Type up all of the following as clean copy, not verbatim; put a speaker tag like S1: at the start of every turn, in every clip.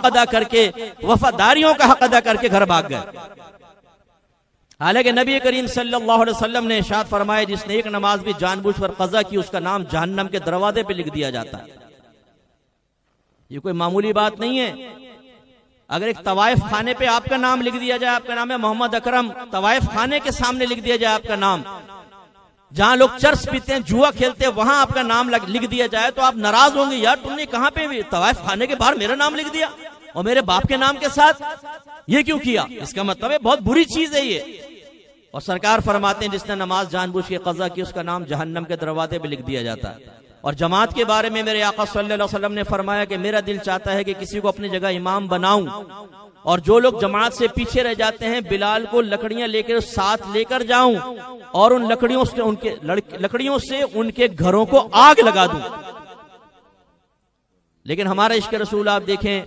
S1: حق ادا کر کے، وفاداریوں کا حق ادا کر کے گھر بھاگ گئے۔ حالانکہ نبی کریم صلی اللہ علیہ وسلم نے ارشاد فرمایا جس نے ایک نماز بھی جان بوجھ کر قضا کی اس کا نام جہنم کے دروازے پہ لکھ دیا جاتا ہے۔ یہ کوئی معمولی بات نہیں ہے۔ اگر ایک طوائف خانے پہ آپ کا نام لکھ دیا جائے، آپ کا نام ہے محمد اکرم، طوائف خانے کے سامنے لکھ دیا جائے آپ کا نام، جہاں لوگ چرس پیتے ہیں، جوا کھیلتے ہیں، وہاں آپ کا نام لکھ دیا جائے تو آپ ناراض ہوں گے، یار تم نے کہاں پہ بھی طوائف خانے کے باہر میرا نام لکھ دیا اور میرے باپ کے نام کے ساتھ، یہ کیوں کیا؟ اس کا مطلب ہے بہت بری چیز ہے یہ۔ اور سرکار فرماتے ہیں جس نے نماز جان بوجھ کے قضا کی اس کا نام جہنم کے دروازے پہ لکھ دیا جاتا ہے۔ اور جماعت کے بارے میں میرے آقا صلی اللہ علیہ وسلم نے فرمایا کہ میرا دل چاہتا ہے کہ کسی کو اپنی جگہ امام بناؤں، اور جو لوگ جماعت سے پیچھے رہ جاتے ہیں بلال کو لکڑیاں لے کر ساتھ لے کر جاؤں اور ان لکڑیوں سے ان کے گھروں کو آگ لگا دوں۔ لیکن ہمارا عشق رسول آپ دیکھیں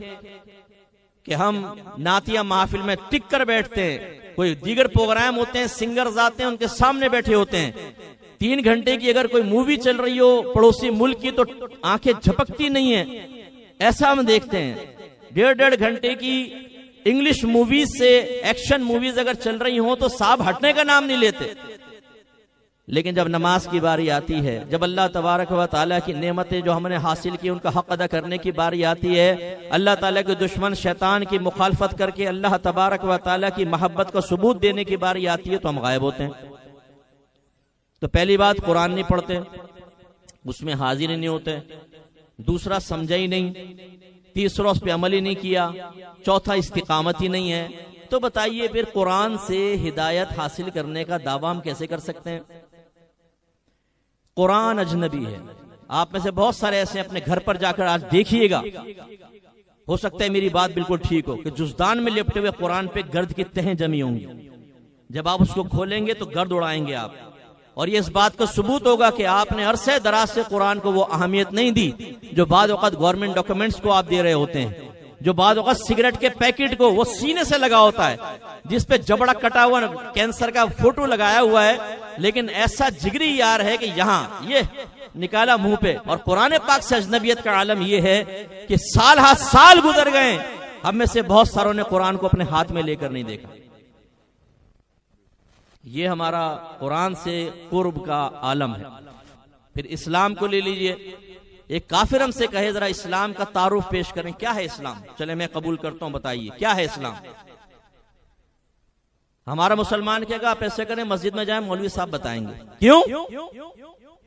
S1: کہ ہم نعتیہ محافل میں ٹک کر بیٹھتے ہیں، کوئی دیگر پروگرام ہوتے ہیں، سنگرز آتے ہیں ان کے سامنے بیٹھے ہوتے ہیں، 3 گھنٹے کی اگر کوئی مووی چل رہی ہو پڑوسی ملک کی تو آنکھیں جھپکتی نہیں ہیں، ایسا ہم دیکھتے ہیں۔ 1.5 گھنٹے کی انگلش موویز سے ایکشن موویز اگر چل رہی ہوں تو صاحب ہٹنے کا نام نہیں لیتے۔ لیکن جب نماز کی باری آتی ہے، جب اللہ تبارک و تعالیٰ کی نعمتیں جو ہم نے حاصل کی ان کا حق ادا کرنے کی باری آتی ہے، اللہ تعالیٰ کے دشمن شیطان کی مخالفت کر کے اللہ تبارک و تعالیٰ کی محبت کا ثبوت دینے کی باری آتی ہے تو ہم غائب ہوتے ہیں۔ تو پہلی بات قرآن نہیں پڑھتے، اس میں حاضر ہی نہیں ہوتے، دوسرا سمجھا ہی نہیں، تیسرا اس پہ عمل ہی نہیں کیا، چوتھا استقامت ہی نہیں ہے۔ تو بتائیے پھر قرآن سے ہدایت حاصل کرنے کا دعویٰ ہم کیسے کر سکتے ہیں؟ قرآن اجنبی ہے۔ آپ میں سے بہت سارے ایسے اپنے گھر پر جا کر آج دیکھیے گا، ہو سکتا ہے میری بات بالکل ٹھیک ہو کہ جزدان میں لپٹے ہوئے قرآن پہ گرد کی تہیں جمی ہوں گی، جب آپ اس کو کھولیں گے تو گرد اڑائیں گے آپ، اور یہ اس بات کا ثبوت ہوگا کہ آپ نے عرصے دراز سے قرآن کو وہ اہمیت نہیں دی جو بعض اوقات گورنمنٹ ڈاکومنٹس کو آپ دے رہے ہوتے ہیں، جو بعض اوقات سگریٹ کے پیکٹ کو وہ سینے سے لگا ہوتا ہے جس پہ جبڑا کٹا ہوا کینسر کا فوٹو لگایا ہوا ہے، لیکن ایسا جگری یار ہے کہ یہاں یہ نکالا منہ پہ۔ اور قرآن پاک سے اجنبیت کا عالم یہ ہے کہ سال ہا سال گزر گئے، ہم میں سے بہت ساروں نے قرآن کو اپنے ہاتھ میں لے کر نہیں دیکھا۔ یہ ہمارا قرآن سے قرب کا عالم ہے۔ پھر اسلام کو لے لیجئے، ایک کافر ہم سے کہے ذرا اسلام کا تعارف پیش کریں، کیا ہے اسلام؟ چلے میں قبول کرتا ہوں، بتائیے کیا ہے اسلام؟ ہمارا مسلمان کہے گا آپ ایسے کریں مسجد میں جائیں مولوی صاحب بتائیں گے۔ کیوں؟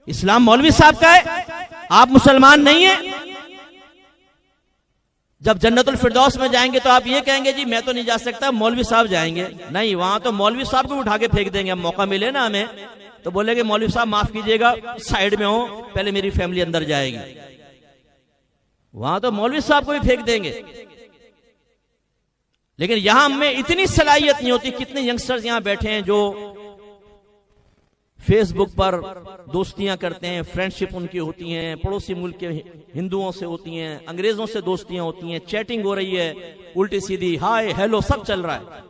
S1: اسلام مولوی صاحب کا ہے، آپ مسلمان نہیں ہیں۔ جب جنت الفردوس میں جائیں گے تو آپ یہ کہیں گے جی میں تو نہیں جا سکتا، مولوی صاحب جائیں گے۔ نہیں، وہاں تو مولوی صاحب کو اٹھا کے پھینک دیں گے، موقع ملے نا ہمیں تو بولے گے مولوی صاحب معاف کیجئے گا، سائیڈ میں ہوں، پہلے میری فیملی اندر جائے گی۔ وہاں تو مولوی صاحب کو بھی پھینک دیں گے، لیکن یہاں ہمیں اتنی صلاحیت نہیں ہوتی۔ کتنے ینگسٹرز یہاں بیٹھے ہیں جو فیس بک پر دوستیاں کرتے ہیں، فرینڈشپ ان کی ہوتی ہیں، پڑوسی ملک کے ہندوؤں سے ہوتی ہیں، انگریزوں سے دوستیاں ہوتی ہیں، چیٹنگ ہو رہی ہے، الٹی سیدھی ہائے ہیلو سب چل رہا ہے۔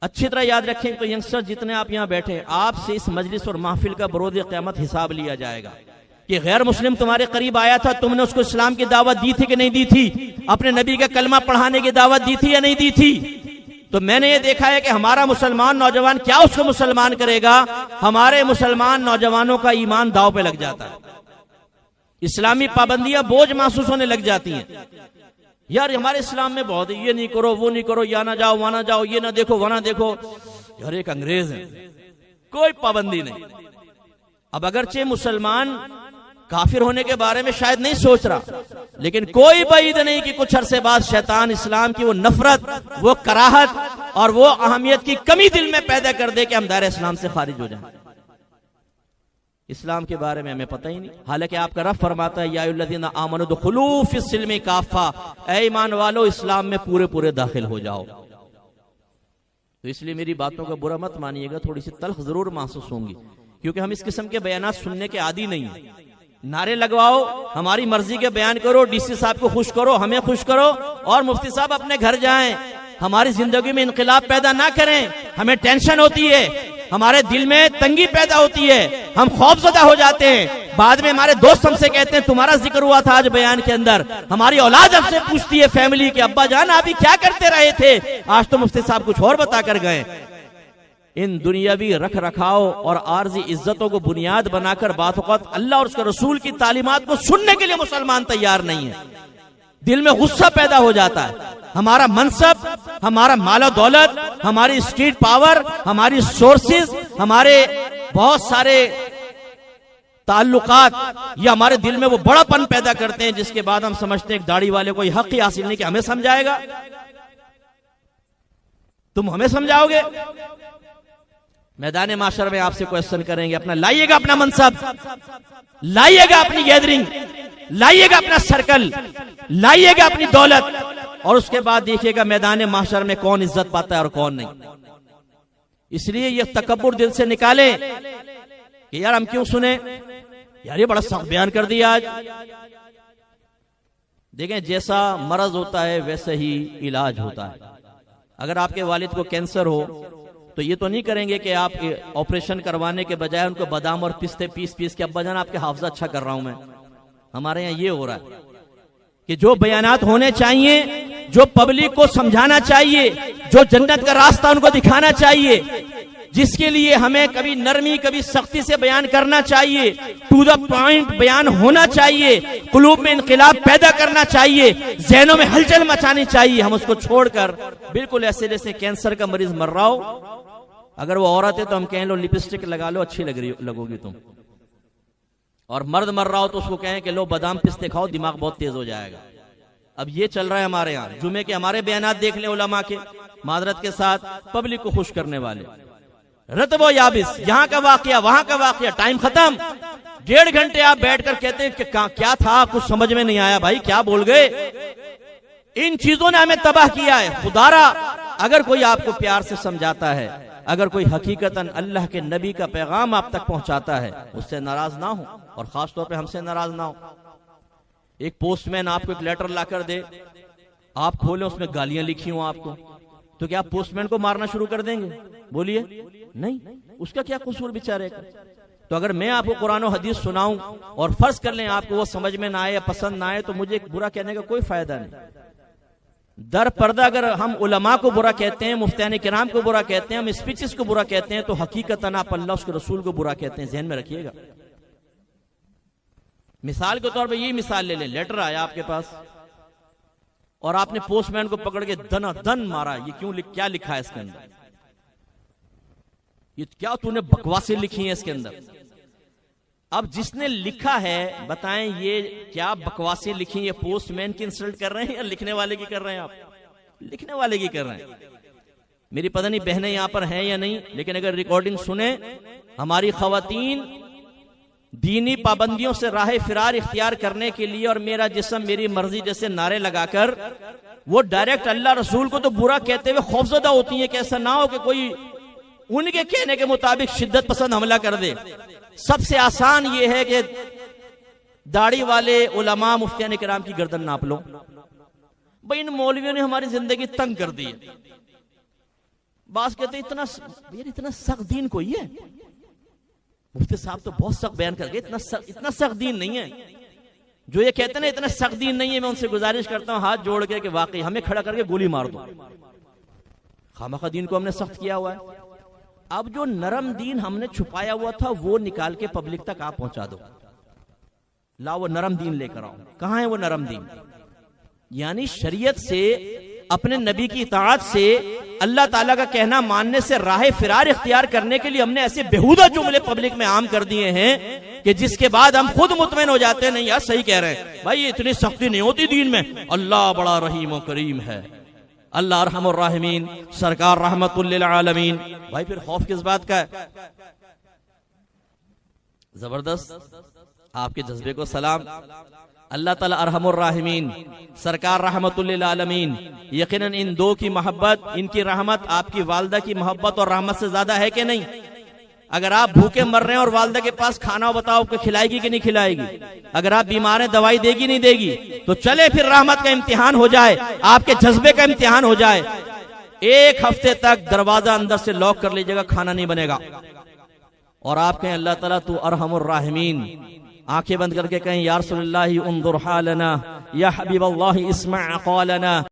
S1: اچھی طرح یاد رکھیں تو ینگسٹر جتنے آپ یہاں بیٹھے، آپ سے اس مجلس اور محفل کا بروز قیامت حساب لیا جائے گا کہ غیر مسلم تمہارے قریب آیا تھا، تم نے اس کو اسلام کی دعوت دی تھی کہ نہیں دی تھی؟ اپنے نبی کا کلمہ پڑھانے کی دعوت دی تھی یا نہیں دی تھی؟ تو میں نے یہ دیکھا ہے کہ ہمارا مسلمان نوجوان کیا اس کو مسلمان کرے گا؟ ہمارے مسلمان نوجوانوں کا ایمان داؤ پہ لگ جاتا ہے، اسلامی پابندیاں بوجھ محسوس ہونے لگ جاتی ہیں۔ یار ہمارے اسلام میں بہت یہ نہیں کرو، وہ نہیں کرو، یا نہ جاؤ وہاں نہ جاؤ، یہ نہ دیکھو وہ نہ دیکھو۔ یار ایک انگریز ہے، کوئی پابندی نہیں۔ اب اگرچہ مسلمان کافر ہونے کے بارے میں شاید نہیں سوچ رہا، لیکن کوئی بعید نہیں کہ کچھ عرصے بعد شیطان اسلام کی وہ نفرت، وہ کراہت اور وہ اہمیت کی کمی دل میں پیدا کر دے کہ ہم دائرہ اسلام سے خارج ہو جائیں۔ اسلام کے بارے میں ہمیں پتہ ہی نہیں، حالانکہ آپ کا رب فرماتا ہے یا ایھا الذین آمنوا ادخلوا فی السلم کافہ، اے ایمان والو اسلام میں پورے پورے داخل ہو جاؤ۔ تو اس لیے میری باتوں کا برا مت مانیے گا، تھوڑی سی تلخ ضرور محسوس ہوں گی، کیونکہ ہم اس قسم کے بیانات سننے کے عادی نہیں ہیں۔ نعرے لگواؤ، ہماری مرضی کے بیان کرو، ڈی سی صاحب کو خوش کرو، ہمیں خوش کرو، اور مفتی صاحب اپنے گھر جائیں، ہماری زندگی میں انقلاب پیدا نہ کریں۔ ہمیں ٹینشن ہوتی ہے، ہمارے دل میں تنگی پیدا ہوتی ہے، ہم خوف زدہ ہو جاتے ہیں، بعد میں ہمارے دوست ہم سے کہتے ہیں تمہارا ذکر ہوا تھا آج بیان کے اندر، ہماری اولاد ہم سے پوچھتی ہے فیملی کے ابا جان آپ ہی کیا کرتے رہے تھے، آج تو مفتی صاحب کچھ اور بتا کر گئے۔ ان دنیاوی رکھ رکھاؤ اور عارضی عزتوں کو بنیاد بنا کر بعض اوقات اللہ اور اس کے رسول کی تعلیمات کو سننے کے لیے مسلمان تیار نہیں ہے، دل میں غصہ پیدا ہو جاتا ہے۔ ہمارا منصب، ہمارا مال و دولت، ہماری اسٹریٹ پاور، ہماری سورسز، ہمارے بہت سارے تعلقات یہ ہمارے دل میں وہ بڑا پن پیدا کرتے ہیں، جس کے بعد ہم سمجھتے ہیں ایک داڑھی والے کو یہ حق ہی حاصل نہیں کہ ہمیں سمجھائے گا، تم ہمیں سمجھاؤ گے۔ میدان معاشر میں آپ سے کوشچن کریں گے، اپنا لائیے گا اپنا منصب، لائیے گا اپنی گیدرنگ، لائیے گا اپنا سرکل، لائیے گا اپنی دولت، اور اس کے بعد دیکھیے گا میدان معاشر میں کون عزت پاتا ہے اور کون نہیں۔ اس لیے یہ تکبر دل سے نکالیں کہ یار ہم کیوں سنیں، یار یہ بڑا سخت بیان کر دیا آج۔ دیکھیں جیسا مرض ہوتا ہے ویسے ہی علاج ہوتا ہے۔ اگر آپ کے والد کو کینسر ہو تو یہ تو نہیں کریں گے کہ آپ آپریشن کروانے کے بجائے ان کو بادام اور پستے پیس پیس کے ابا جان آپ کے حافظہ اچھا کر رہا ہوں میں۔ ہمارے یہاں یہ ہو رہا ہے کہ جو بیانات ہونے چاہیے، جو پبلک کو سمجھانا چاہیے، جو جنت کا راستہ ان کو دکھانا چاہیے، جس کے لیے ہمیں کبھی نرمی کبھی سختی سے بیان کرنا چاہیے، ٹو دا پوائنٹ بیان ہونا چاہیے، قلوب میں انقلاب پیدا کرنا چاہیے، ذہنوں میں ہلچل مچانی چاہیے، ہم اس کو چھوڑ کر بالکل ایسے جیسے کینسر کا مریض مر رہا ہو، اگر وہ عورت ہے تو ہم کہیں لو لپسٹک لگا لو اچھی لگو گی تم، اور مرد مر رہا ہو تو اس کو کہیں کہ لو بادام پستے کھاؤ دماغ بہت تیز ہو جائے گا۔ اب یہ چل رہا ہے ہمارے یہاں۔ جمعے کے ہمارے بیانات دیکھ لیں علماء کے، معذرت کے ساتھ پبلک کو خوش کرنے والے، رتب و یابس، یہاں کا واقعہ وہاں کا واقعہ، ٹائم ختم، 1.5 گھنٹے آپ بیٹھ کر کہتے ہیں کہ کیا تھا، کچھ سمجھ میں نہیں آیا بھائی کیا بول گئے۔ ان چیزوں نے ہمیں تباہ کیا ہے۔ خدا را اگر کوئی آپ کو پیار سے سمجھاتا ہے، اگر کوئی حقیقتاً اللہ کے نبی کا پیغام آپ تک پہنچاتا ہے، اس سے ناراض نہ ہو، اور خاص طور پہ ہم سے ناراض نہ ہو۔ ایک پوسٹ مین آپ کو ایک لیٹر لا کر دے، آپ کھولیں اس میں گالیاں لکھی ہوں آپ کو، تو کیا آپ پوسٹ مین کو مارنا شروع کر دیں گے؟ بولیے نہیں، اس کا کیا قصور بیچارے کا؟ تو اگر میں آپ کو قرآن و حدیث سناؤں اور فرض کر لیں آپ کو وہ سمجھ میں نہ آئے یا پسند نہ آئے، تو مجھے برا کہنے کا کوئی فائدہ نہیں۔ در پردہ اگر ہم علماء کو برا کہتے ہیں، مفتیان کرام کو برا کہتے ہیں، ہم اسپیچز کو برا کہتے ہیں، تو حقیقتاً آپ اللہ اس کے رسول کو برا کہتے ہیں، ذہن میں رکھیے گا۔ مثال کے طور پہ یہی مثال لے لیں، لیٹر آیا آپ کے پاس اور آپ نے پوسٹ مین کو پکڑ کے دنا دن مارا، یہ کیا لکھا ہے اس کے اندر، یہ کیا تو نے بکواسیں لکھی ہیں اس کے اندر۔ اب جس نے لکھا ہے بتائیں یہ کیا بکواسیں لکھی، یہ پوسٹ مین کی انسلٹ کر رہے ہیں یا لکھنے والے کی کر رہے ہیں؟ آپ لکھنے والے کی کر رہے ہیں۔ میری پتہ نہیں بہنیں یہاں پر ہیں یا نہیں، لیکن اگر ریکارڈنگ سنیں، ہماری خواتین دینی پابندیوں سے راہ فرار اختیار کرنے کے لیے اور میرا جسم میری مرضی جیسے نعرے لگا کر وہ ڈائریکٹ اللہ رسول کو تو برا کہتے ہوئے خوفزدہ ہوتی ہیں کہ ایسا نہ ہو کہ کوئی ان کے کہنے کے مطابق شدت پسند حملہ کر دے۔ سب سے آسان یہ ہے کہ داڑھی والے علماء مفتیان کرام کی گردن ناپ لو۔ بھئی ان مولویوں نے ہماری زندگی تنگ کر دی ہے۔ بعض کہتے ہیں اتنا سخت دین کوئی ہے، مفتی صاحب تو بہت سخت بیان کر گئے، اتنا سخت دین نہیں ہے۔ جو یہ کہتے ہیں نا اتنا سخت دین نہیں ہے، میں ان سے گزارش کرتا ہوں ہاتھ جوڑ کے کہ واقعی ہمیں کھڑا کر کے گولی مار دو، خامخواہ دین کو ہم نے سخت کیا ہوا ہے۔ اب جو نرم دین ہم نے چھپایا ہوا تھا وہ نکال کے پبلک تک آپ پہنچا دو، لا وہ نرم دین لے کر آؤ۔ کہاں ہے وہ نرم دین؟ یعنی شریعت سے، اپنے نبی کی اطاعت سے، اللہ تعالیٰ کا کہنا ماننے سے راہ فرار اختیار کرنے کے لیے ہم نے ایسے بےہودہ جملے پبلک میں عام کر دیے ہیں کہ جس کے بعد ہم خود مطمئن ہو جاتے ہیں نہیں یار صحیح کہہ رہے ہیں بھائی، اتنی سختی نہیں ہوتی دین میں، اللہ بڑا رحیم و کریم ہے، اللہ ارحم الراحمین، سرکار رحمت للعالمین۔ بھائی پھر خوف کس بات کا ہے؟ زبردست، آپ کے جذبے کو سلام۔ اللہ تعالیٰ ارحم الراحمین، سرکار رحمت للعالمین، یقیناً ان دو کی محبت، ان کی رحمت آپ کی والدہ کی محبت اور رحمت سے زیادہ ہے کہ نہیں؟ اگر آپ بھوکے مر رہے ہیں اور والدہ کے پاس کھانا بتاؤ کہ کھلائے گی کہ نہیں کھلائے گی؟ اگر آپ بیمار ہیں دوائی دے گی نہیں دے گی؟ تو چلے پھر رحمت کا امتحان ہو جائے، آپ کے جذبے کا امتحان ہو جائے۔ 1 ہفتے تک دروازہ اندر سے لاک کر لیجیے گا، کھانا نہیں بنے گا، اور آپ کہیں اللہ تعالیٰ تو ارحم الراحمین، آنکھیں بند کر کے کہیں یا رسول اللہ انظر حالنا، یا حبیب اللہ اسمع قالنا.